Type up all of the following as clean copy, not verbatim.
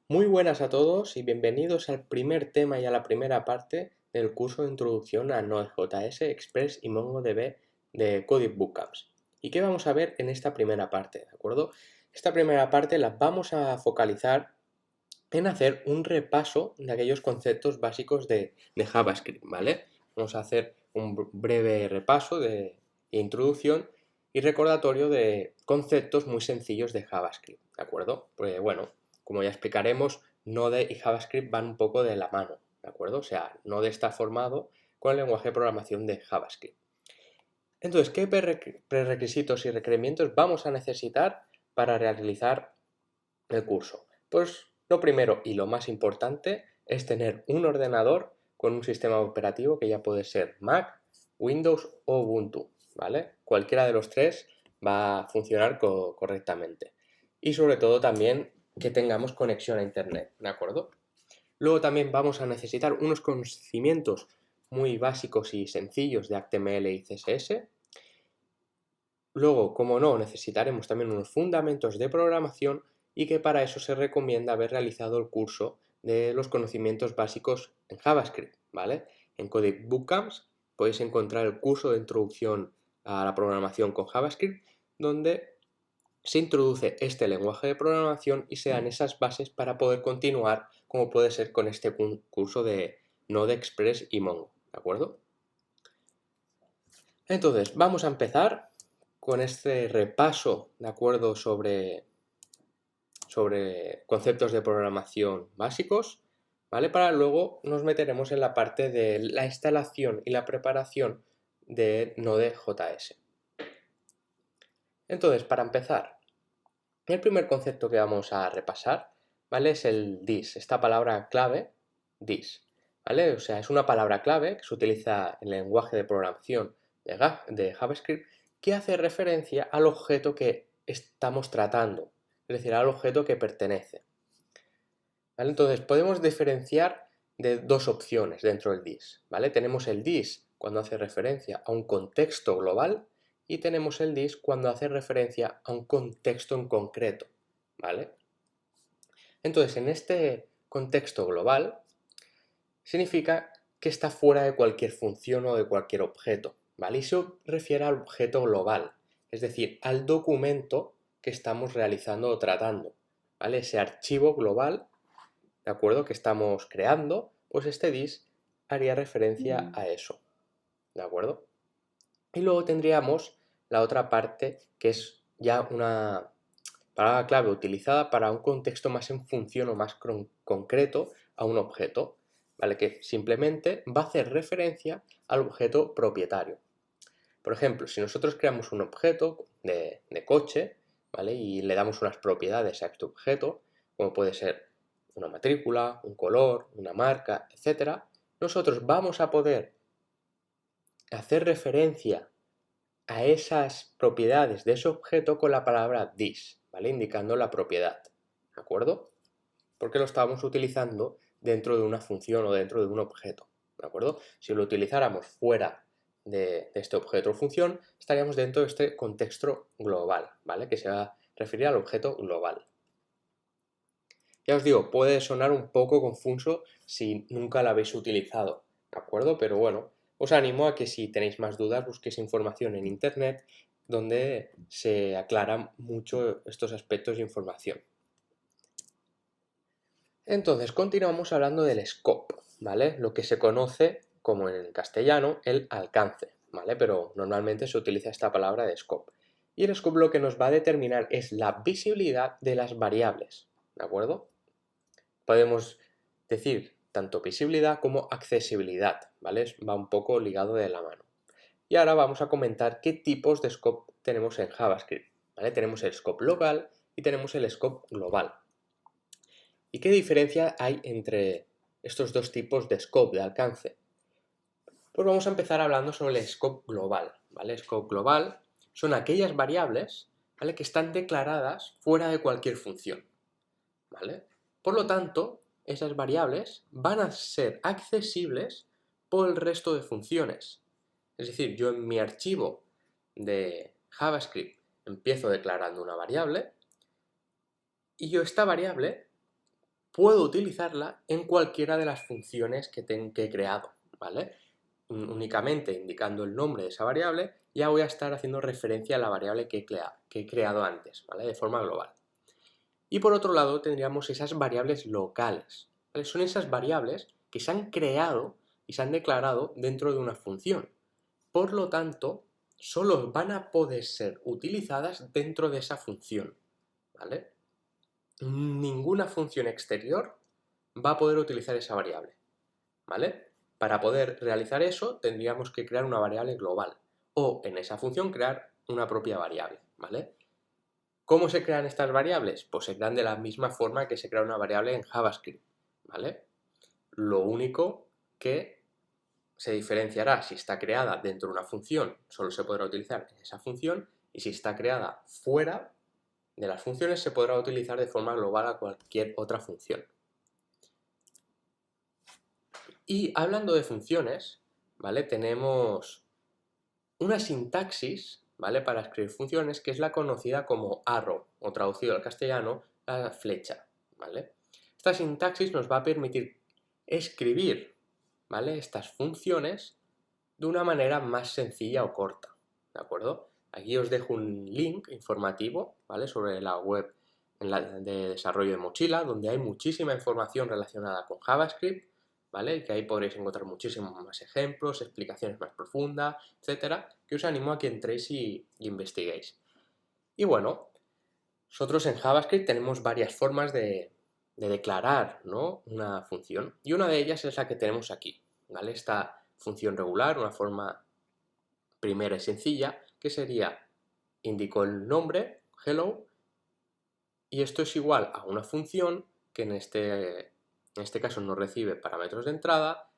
Muy buenas a todos y bienvenidos al primer tema y a la primera parte del curso de introducción a Node.js, Express y MongoDB de Coding Bootcamps. ¿Y qué vamos a ver en esta primera parte? ¿De acuerdo? Esta primera parte la vamos a focalizar en hacer un repaso de aquellos conceptos básicos de JavaScript, ¿vale? Vamos a hacer un breve repaso de introducción y recordatorio de conceptos muy sencillos de JavaScript, ¿de acuerdo? Pues bueno, como ya explicaremos, Node y JavaScript van un poco de la mano, ¿de acuerdo? O sea, Node está formado con el lenguaje de programación de JavaScript. Entonces, ¿qué prerequisitos y requerimientos vamos a necesitar para realizar el curso? Pues lo primero y lo más importante es tener un ordenador con un sistema operativo que ya puede ser Mac, Windows o Ubuntu, ¿vale? Cualquiera de los tres va a funcionar correctamente. Y sobre todo también que tengamos conexión a Internet, ¿de acuerdo? Luego también vamos a necesitar unos conocimientos muy básicos y sencillos de HTML y CSS. Luego, como no, necesitaremos también unos fundamentos de programación y que para eso se recomienda haber realizado el curso de los conocimientos básicos en JavaScript, ¿vale? En Coding Bootcamps podéis encontrar el curso de introducción a la programación con JavaScript, donde se introduce este lenguaje de programación y se dan esas bases para poder continuar, como puede ser con este curso de Node, Express y Mongo, ¿de acuerdo? Entonces, vamos a empezar con este repaso, ¿de acuerdo?, sobre conceptos de programación básicos, ¿vale? Para luego nos meteremos en la parte de la instalación y la preparación de Node.js. Entonces, para empezar, el primer concepto que vamos a repasar, ¿vale?, es el this, esta palabra clave, this, ¿vale? O sea, es una palabra clave que se utiliza en el lenguaje de programación de JavaScript que hace referencia al objeto que estamos tratando, es decir, al objeto que pertenece, ¿vale? Entonces, podemos diferenciar de dos opciones dentro del this, ¿vale? Tenemos el this cuando hace referencia a un contexto global y tenemos el this cuando hace referencia a un contexto en concreto, ¿vale? Entonces, en este contexto global significa que está fuera de cualquier función o de cualquier objeto, ¿vale? Y se refiere al objeto global, es decir, al documento que estamos realizando o tratando, ¿vale? Ese archivo global, ¿de acuerdo?, que estamos creando, pues este this haría referencia a eso, ¿de acuerdo? Y luego tendríamos la otra parte que es ya una palabra clave utilizada para un contexto más en función o más concreto a un objeto, ¿vale? Que simplemente va a hacer referencia al objeto propietario. Por ejemplo, si nosotros creamos un objeto de coche, ¿vale?, y le damos unas propiedades a este objeto, como puede ser una matrícula, un color, una marca, etc., nosotros vamos a poder hacer referencia a esas propiedades de ese objeto con la palabra this, ¿vale?, indicando la propiedad, ¿de acuerdo? Porque lo estábamos utilizando dentro de una función o dentro de un objeto, ¿de acuerdo? Si lo utilizáramos fuera de este objeto o función, estaríamos dentro de este contexto global, ¿vale?, que se va a referir al objeto global. Ya os digo, puede sonar un poco confuso si nunca lo habéis utilizado, ¿de acuerdo? Pero bueno, os animo a que si tenéis más dudas busquéis información en internet donde se aclaran mucho estos aspectos de información. Entonces, continuamos hablando del scope, ¿vale? Lo que se conoce como en castellano el alcance, ¿vale? Pero normalmente se utiliza esta palabra de scope. Y el scope lo que nos va a determinar es la visibilidad de las variables, ¿de acuerdo? Podemos decir tanto visibilidad como accesibilidad, ¿vale? Va un poco ligado de la mano. Y ahora vamos a comentar qué tipos de scope tenemos en JavaScript, ¿vale? Tenemos el scope local y tenemos el scope global. ¿Y qué diferencia hay entre estos dos tipos de scope, de alcance? Pues vamos a empezar hablando sobre el scope global, ¿vale? Scope global son aquellas variables, ¿vale?, que están declaradas fuera de cualquier función, ¿vale? Por lo tanto, esas variables van a ser accesibles por el resto de funciones. Es decir, yo en mi archivo de JavaScript empiezo declarando una variable y yo esta variable puedo utilizarla en cualquiera de las funciones que he creado, ¿vale? Únicamente indicando el nombre de esa variable, ya voy a estar haciendo referencia a la variable que he creado antes, ¿vale? De forma global. Y por otro lado tendríamos esas variables locales, ¿vale? Son esas variables que se han creado y se han declarado dentro de una función. Por lo tanto, solo van a poder ser utilizadas dentro de esa función, ¿vale? Ninguna función exterior va a poder utilizar esa variable, ¿vale? Para poder realizar eso tendríamos que crear una variable global o en esa función crear una propia variable, ¿vale? ¿Cómo se crean estas variables? Pues se crean de la misma forma que se crea una variable en JavaScript, ¿vale? Lo único que se diferenciará si está creada dentro de una función, solo se podrá utilizar en esa función, y si está creada fuera de las funciones se podrá utilizar de forma global a cualquier otra función. Y hablando de funciones, ¿vale? Tenemos una sintaxis, ¿vale? Para escribir funciones que es la conocida como arrow, o traducido al castellano, la flecha, ¿vale? Esta sintaxis nos va a permitir escribir, ¿vale? Estas funciones de una manera más sencilla o corta, ¿de acuerdo? Aquí os dejo un link informativo, ¿vale? Sobre la web de desarrollo de Mochila, donde hay muchísima información relacionada con JavaScript, ¿vale? Que ahí podréis encontrar muchísimos más ejemplos, explicaciones más profundas, etcétera, que os animo a que entréis y investiguéis. Y bueno, nosotros en JavaScript tenemos varias formas de declarar, ¿no? Una función, y una de ellas es la que tenemos aquí, ¿vale? Esta función regular, una forma primera y sencilla, que sería, indico el nombre, hello, y esto es igual a una función que en este caso no recibe parámetros de entrada,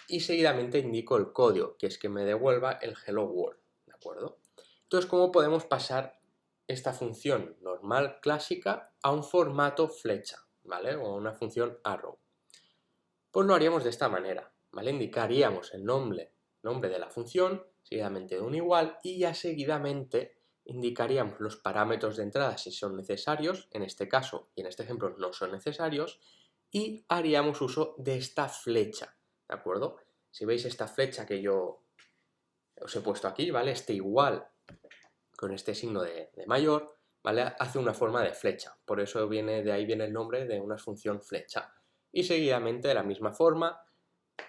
y seguidamente indico el código, que es que me devuelva el hello world, ¿de acuerdo? Entonces, ¿cómo podemos pasar esta función normal clásica a un formato flecha, ¿vale? O a una función arrow. Pues lo haríamos de esta manera, ¿vale? Indicaríamos el nombre de la función, seguidamente de un igual, y ya seguidamente indicaríamos los parámetros de entrada si son necesarios, en este caso y en este ejemplo no son necesarios, y haríamos uso de esta flecha, ¿de acuerdo? Si veis esta flecha que yo os he puesto aquí, ¿vale? Este igual con este signo de mayor, ¿vale? Hace una forma de flecha, por eso de ahí viene el nombre de una función flecha. Y seguidamente de la misma forma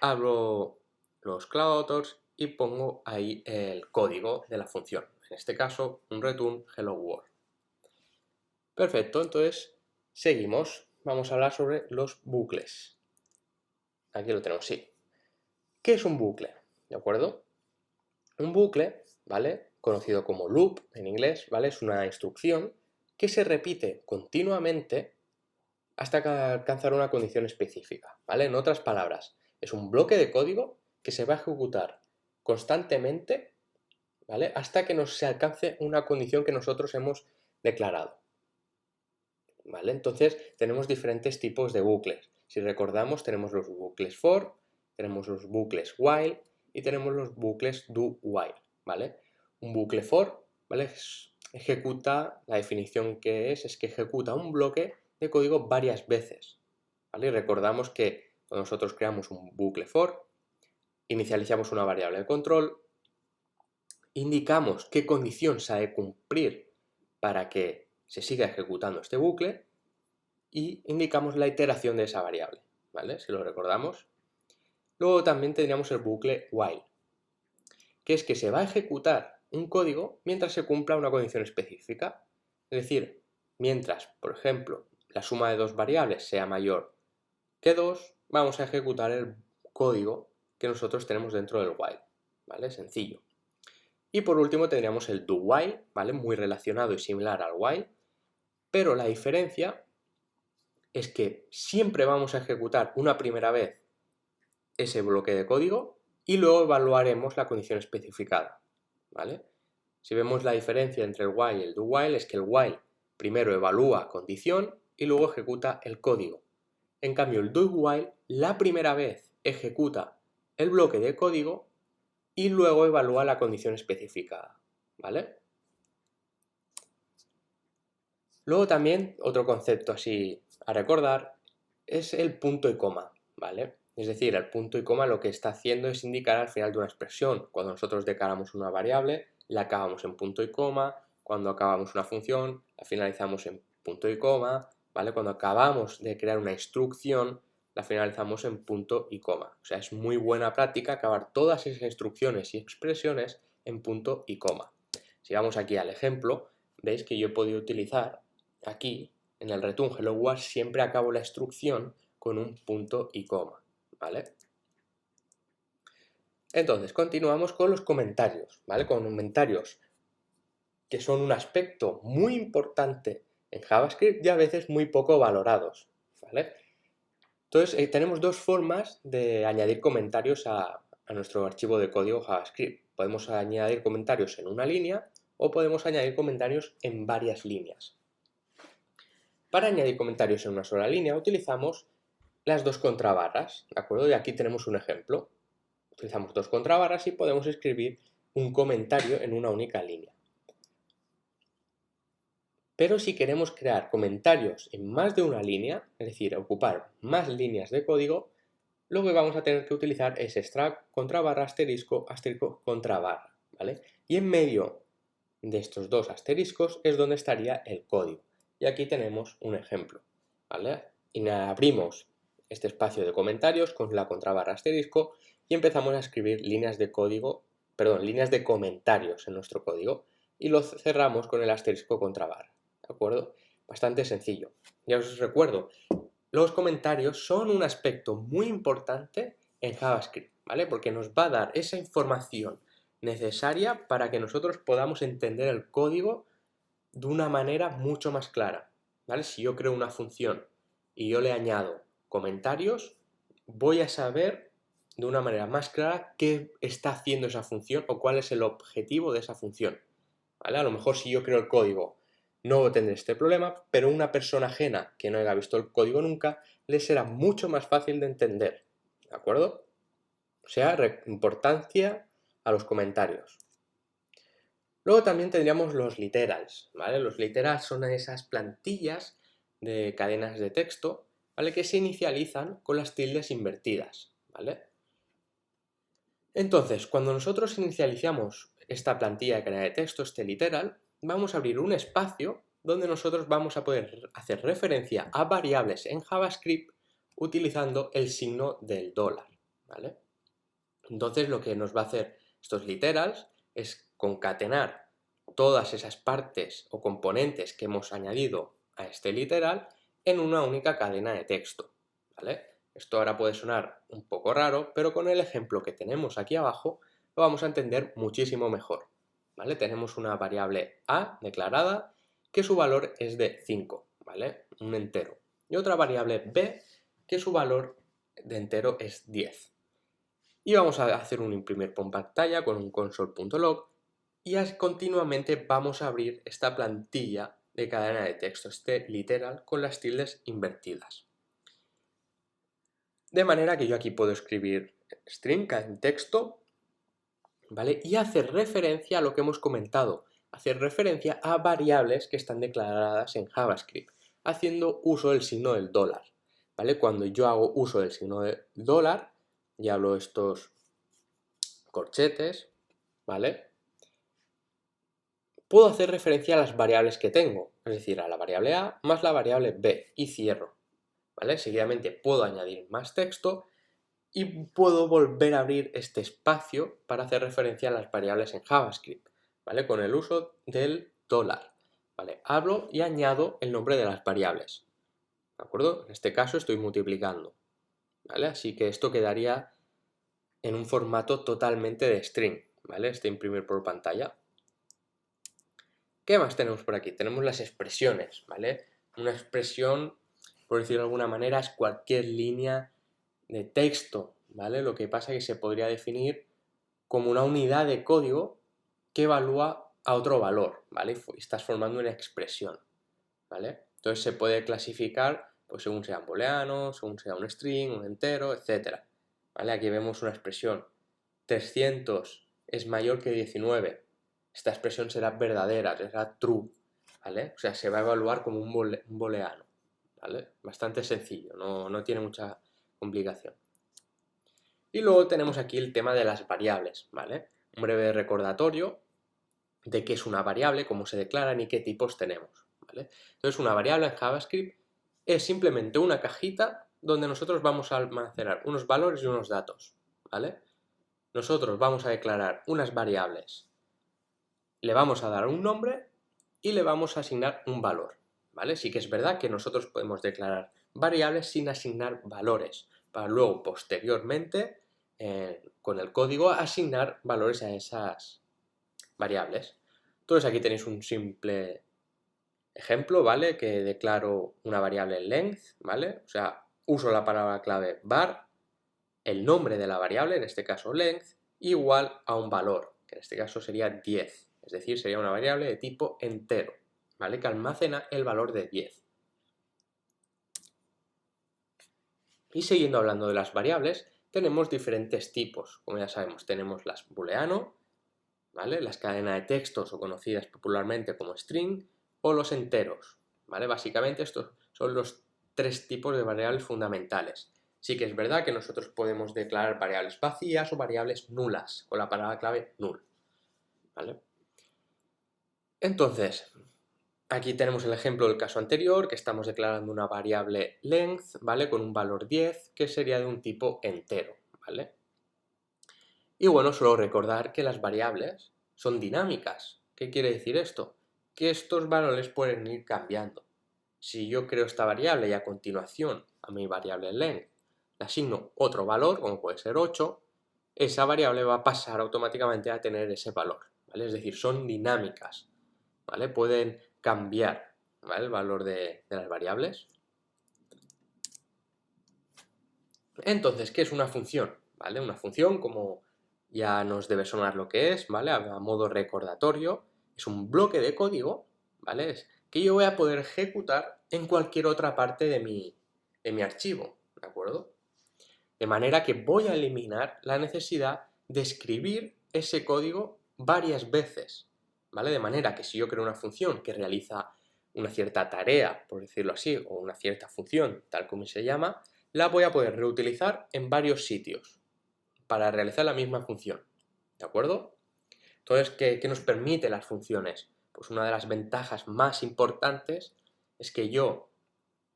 abro los claudators y pongo ahí el código de la función, en este caso un return hello world. Perfecto, entonces seguimos, vamos a hablar sobre los bucles. Aquí lo tenemos, sí. ¿Qué es un bucle? ¿De acuerdo? Un bucle, ¿vale? Conocido como loop en inglés, ¿vale? Es una instrucción que se repite continuamente hasta alcanzar una condición específica, ¿vale? En otras palabras, es un bloque de código que se va a ejecutar constantemente, ¿vale? Hasta que se alcance una condición que nosotros hemos declarado, ¿vale? Entonces tenemos diferentes tipos de bucles. Si recordamos, tenemos los bucles for, tenemos los bucles while y tenemos los bucles do while, ¿vale? Un bucle for, ¿vale? Ejecuta, la definición que es que ejecuta un bloque de código varias veces, ¿vale? Y recordamos que cuando nosotros creamos un bucle for, inicializamos una variable de control, indicamos qué condición se ha de cumplir para que se siga ejecutando este bucle y indicamos la iteración de esa variable, ¿vale? Si lo recordamos. Luego también tendríamos el bucle while, que es que se va a ejecutar un código mientras se cumpla una condición específica. Es decir, mientras, por ejemplo, la suma de dos variables sea mayor que 2, vamos a ejecutar el código que nosotros tenemos dentro del while, ¿vale? Sencillo. Y por último tendríamos el do while, ¿vale? Muy relacionado y similar al while, pero la diferencia es que siempre vamos a ejecutar una primera vez ese bloque de código y luego evaluaremos la condición especificada, ¿vale? Si vemos la diferencia entre el while y el do while es que el while primero evalúa condición y luego ejecuta el código. En cambio el do while la primera vez ejecuta el bloque de código y luego evalúa la condición especificada, ¿vale? Luego también otro concepto así a recordar es el punto y coma, ¿vale? Es decir, el punto y coma lo que está haciendo es indicar al final de una expresión. Cuando nosotros declaramos una variable, la acabamos en punto y coma. Cuando acabamos una función, la finalizamos en punto y coma, ¿vale? Cuando acabamos de crear una instrucción, la finalizamos en punto y coma. O sea, es muy buena práctica acabar todas esas instrucciones y expresiones en punto y coma. Si vamos aquí al ejemplo, veis que yo he podido utilizar aquí, en el return hello world, siempre acabo la instrucción con un punto y coma, ¿vale? Entonces, continuamos con los comentarios, ¿vale? Con comentarios que son un aspecto muy importante en JavaScript y a veces muy poco valorados, ¿vale? Entonces, tenemos dos formas de añadir comentarios a nuestro archivo de código JavaScript. Podemos añadir comentarios en una línea o podemos añadir comentarios en varias líneas. Para añadir comentarios en una sola línea utilizamos las dos contrabarras, ¿de acuerdo? Y aquí tenemos un ejemplo. Utilizamos dos contrabarras y podemos escribir un comentario en una única línea. Pero si queremos crear comentarios en más de una línea, es decir, ocupar más líneas de código, lo que vamos a tener que utilizar es extract contrabarra asterisco asterisco contrabarra, ¿vale? Y en medio de estos dos asteriscos es donde estaría el código. Y aquí tenemos un ejemplo, ¿vale? Y abrimos este espacio de comentarios con la contrabarra asterisco y empezamos a escribir líneas de código, perdón, líneas de comentarios en nuestro código y lo cerramos con el asterisco contrabarra, ¿de acuerdo? Bastante sencillo. Ya os recuerdo, los comentarios son un aspecto muy importante en JavaScript, ¿vale? Porque nos va a dar esa información necesaria para que nosotros podamos entender el código de una manera mucho más clara, ¿vale? Si yo creo una función y yo le añado comentarios, voy a saber de una manera más clara qué está haciendo esa función o cuál es el objetivo de esa función, ¿vale? A lo mejor si yo creo el código no tendré este problema, pero una persona ajena que no haya visto el código nunca le será mucho más fácil de entender, ¿de acuerdo? O sea, importancia a los comentarios. Luego también tendríamos los literals, ¿vale? Los literals son esas plantillas de cadenas de texto, ¿vale? Que se inicializan con las tildes invertidas, ¿vale? Entonces, cuando nosotros inicializamos esta plantilla de cadena de texto, este literal, vamos a abrir un espacio donde nosotros vamos a poder hacer referencia a variables en JavaScript utilizando el signo del dólar, ¿vale? Entonces, lo que nos va a hacer estos literals es concatenar todas esas partes o componentes que hemos añadido a este literal en una única cadena de texto, ¿vale? Esto ahora puede sonar un poco raro, pero con el ejemplo que tenemos aquí abajo lo vamos a entender muchísimo mejor, ¿vale? Tenemos una variable a declarada que su valor es de 5, ¿vale? Un entero. Y otra variable b que su valor de entero es 10. Y vamos a hacer un imprimir por pantalla con un console.log y continuamente vamos a abrir esta plantilla de cadena de texto, este literal con las tildes invertidas. De manera que yo aquí puedo escribir string en texto, ¿vale? Y hacer referencia a lo que hemos comentado, hacer referencia a variables que están declaradas en JavaScript, haciendo uso del signo del dólar, ¿vale? Cuando yo hago uso del signo del dólar, y hablo estos corchetes, ¿vale? Puedo hacer referencia a las variables que tengo, es decir, a la variable a más la variable b, y cierro, ¿vale? Seguidamente puedo añadir más texto y puedo volver a abrir este espacio para hacer referencia a las variables en JavaScript, ¿vale? Con el uso del dólar, ¿vale? Hablo y añado el nombre de las variables, ¿de acuerdo? En este caso estoy multiplicando, ¿vale? Así que esto quedaría en un formato totalmente de string, ¿vale? Este imprimir por pantalla. ¿Qué más tenemos por aquí? Tenemos las expresiones, ¿vale? Una expresión, por decirlo de alguna manera, es cualquier línea de texto, ¿vale? Lo que pasa es que se podría definir como una unidad de código que evalúa a otro valor, ¿vale? Y estás formando una expresión, ¿vale? Entonces se puede clasificar pues según sea un booleano, según sea un string, un entero, etc. ¿Vale? Aquí vemos una expresión. 300 es mayor que 19. Esta expresión será verdadera, será true, ¿vale? O sea, se va a evaluar como un booleano, ¿vale? Bastante sencillo, no tiene mucha complicación. Y luego tenemos aquí el tema de las variables, ¿vale? Un breve recordatorio de qué es una variable, cómo se declaran y qué tipos tenemos, ¿vale? Entonces, una variable en JavaScript es simplemente una cajita donde nosotros vamos a almacenar unos valores y unos datos, ¿vale? Nosotros vamos a declarar unas variables, le vamos a dar un nombre y le vamos a asignar un valor, ¿vale? Sí que es verdad que nosotros podemos declarar variables sin asignar valores, para luego, posteriormente, con el código, asignar valores a esas variables. Entonces aquí tenéis un simple ejemplo, ¿vale? Que declaro una variable length, ¿vale? O sea, uso la palabra clave var, el nombre de la variable, en este caso length, igual a un valor, que en este caso sería 10. Es decir, sería una variable de tipo entero, ¿vale? Que almacena el valor de 10. Y siguiendo hablando de las variables, tenemos diferentes tipos. Como ya sabemos, tenemos las booleano, ¿vale? Las cadenas de textos o conocidas popularmente como string, o los enteros, ¿vale? Básicamente estos son los tres tipos de variables fundamentales. Sí que es verdad que nosotros podemos declarar variables vacías o variables nulas, con la palabra clave null, ¿vale? Entonces, aquí tenemos el ejemplo del caso anterior, que estamos declarando una variable length, ¿vale? Con un valor 10, que sería de un tipo entero, ¿vale? Y bueno, suelo recordar que las variables son dinámicas. ¿Qué quiere decir esto? Que estos valores pueden ir cambiando. Si yo creo esta variable y a continuación a mi variable length le asigno otro valor, como puede ser 8, esa variable va a pasar automáticamente a tener ese valor, ¿vale? Es decir, son dinámicas, ¿vale? Pueden cambiar, ¿vale? El valor de las variables. Entonces, ¿qué es una función? ¿Vale? Una función, como ya nos debe sonar lo que es, ¿vale? A modo recordatorio, es un bloque de código, ¿vale? Es que yo voy a poder ejecutar en cualquier otra parte de mi archivo, ¿de acuerdo? De manera que voy a eliminar la necesidad de escribir ese código varias veces, ¿vale? De manera que si yo creo una función que realiza una cierta tarea, por decirlo así, o una cierta función, tal como se llama, la voy a poder reutilizar en varios sitios para realizar la misma función, ¿de acuerdo? Entonces, ¿qué nos permite las funciones? Pues una de las ventajas más importantes es que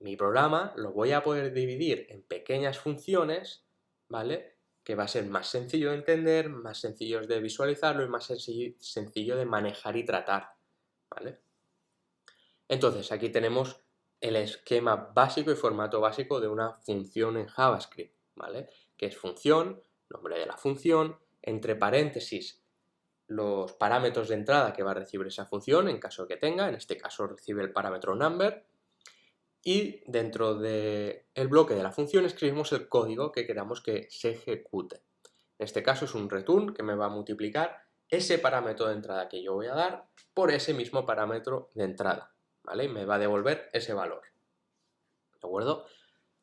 mi programa lo voy a poder dividir en pequeñas funciones, ¿vale? Que va a ser más sencillo de entender, más sencillo de visualizarlo y más sencillo de manejar y tratar, ¿vale? Entonces, aquí tenemos el esquema básico y formato básico de una función en JavaScript, ¿vale? Que es función, nombre de la función, entre paréntesis, los parámetros de entrada que va a recibir esa función, en caso que tenga, en este caso recibe el parámetro number, y dentro del bloque de la función escribimos el código que queramos que se ejecute. En este caso es un return que me va a multiplicar ese parámetro de entrada que yo voy a dar por ese mismo parámetro de entrada, ¿vale? Y me va a devolver ese valor, ¿de acuerdo?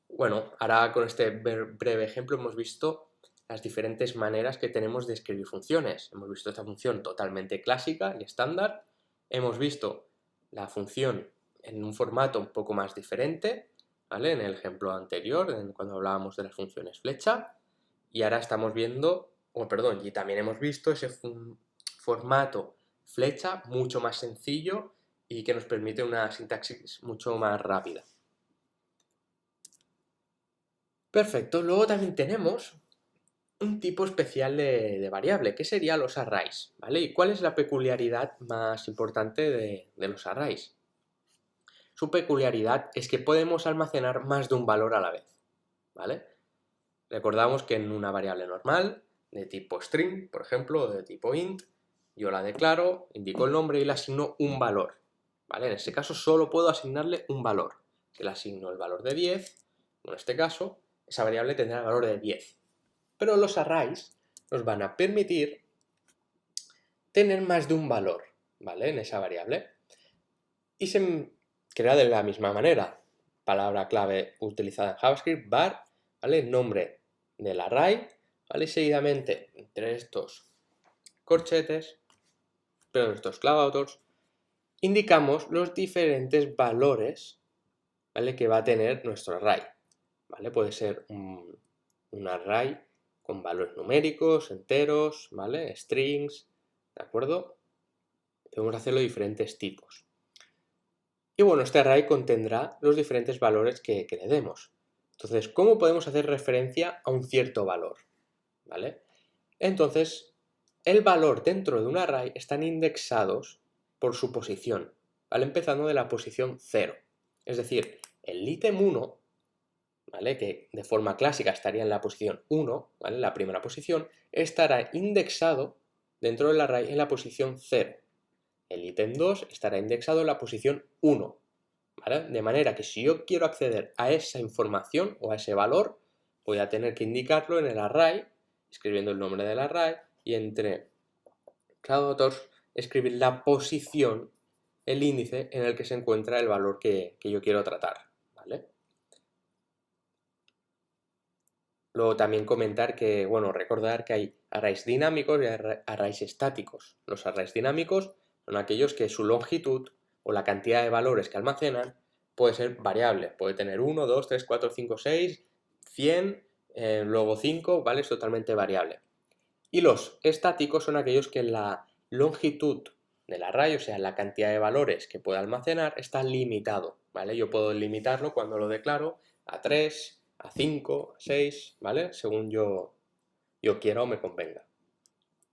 Bueno, ahora con este breve ejemplo hemos visto las diferentes maneras que tenemos de escribir funciones. Hemos visto esta función totalmente clásica y estándar. Hemos visto la función en un formato un poco más diferente, ¿vale? En el ejemplo anterior, cuando hablábamos de las funciones flecha. Y ahora estamos viendo, y también hemos visto ese formato flecha mucho más sencillo y que nos permite una sintaxis mucho más rápida. Perfecto, luego también tenemos un tipo especial de variable, que sería los arrays, ¿vale? ¿Y cuál es la peculiaridad más importante de los arrays? Su peculiaridad es que podemos almacenar más de un valor a la vez, ¿vale? Recordamos que en una variable normal, de tipo string, por ejemplo, o de tipo int, yo la declaro, indico el nombre y le asigno un valor, ¿vale? En este caso solo puedo asignarle un valor, que le asigno el valor de 10, en este caso, esa variable tendrá el valor de 10. Pero los arrays nos van a permitir tener más de un valor, ¿vale? En esa variable. Y se crea de la misma manera. Palabra clave utilizada en JavaScript, var, ¿vale? Nombre del array, ¿vale? Y seguidamente, entre estos corchetes, pero estos clavados, indicamos los diferentes valores ¿vale? Que va a tener nuestro array, ¿vale? Puede ser un array con valores numéricos, enteros, ¿vale? Strings, ¿de acuerdo? Podemos hacerlo de diferentes tipos. Y bueno, este array contendrá los diferentes valores que le demos. Entonces, ¿cómo podemos hacer referencia a un cierto valor? ¿Vale? Entonces, el valor dentro de un array están indexados por su posición, ¿vale? Empezando de la posición 0. Es decir, el ítem 1, ¿vale? Que de forma clásica estaría en la posición 1, ¿vale? La primera posición, estará indexado dentro del array en la posición 0. El ítem 2 estará indexado en la posición 1, ¿vale? De manera que si yo quiero acceder a esa información o a ese valor, voy a tener que indicarlo en el array, escribiendo el nombre del array, y entre traductors escribir la posición, el índice en el que se encuentra el valor que yo quiero tratar, ¿vale? Luego también comentar que, bueno, recordar que hay arrays dinámicos y arrays estáticos. Los arrays dinámicos son aquellos que su longitud o la cantidad de valores que almacenan puede ser variable. Puede tener 1, 2, 3, 4, 5, 6, 100, luego 5, ¿vale? Es totalmente variable. Y los estáticos son aquellos que la longitud del array, o sea, la cantidad de valores que puede almacenar, está limitado, ¿vale? Yo puedo limitarlo cuando lo declaro a 3, a 5, a 6, ¿vale? Según yo quiera o me convenga.